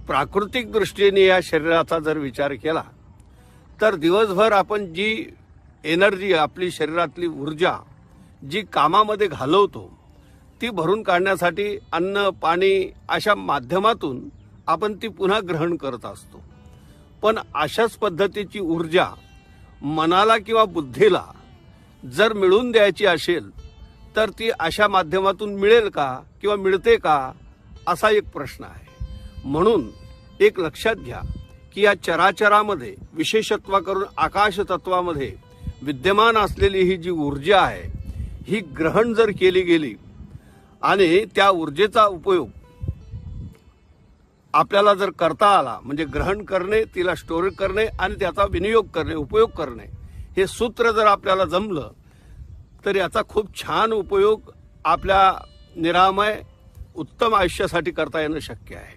प्राकृतिक दृष्टीने या शरीराचा जर विचार केला तर दिवसभर आपण जी एनर्जी, आपली शरीरातली ऊर्जा जी कामामध्ये घालवतो ती भरून काढण्यासाठी अन्न, पाणी अशा माध्यमातून आपण ती पुन्हा ग्रहण करत असतो. पण अशाच पद्धतीची ऊर्जा मनाला किंवा बुद्धीला जर मिळवून द्यायची असेल तर ती अशा माध्यमातून मिळेल का किंवा मिळते का, असा एक प्रश्न आहे. म्हणून एक लक्षात घ्या की या चराचरामध्ये, विशेषत्व करून आकाश तत्वामध्ये विद्यमान असलेली ही जी ऊर्जा आहे ही ग्रहण जर केली गेली आणि त्या ऊर्जेचा उपयोग आपल्याला जर करता आला, म्हणजे ग्रहण करणे, तिला स्टोर करणे आणि त्याचा विनियोग करणे, उपयोग करणे, हे सूत्र जर आपल्याला जमलं तर याचा खूप छान उपयोग आपल्या निरामय उत्तम आयुष्यासाठी करता येणं शक्य आहे.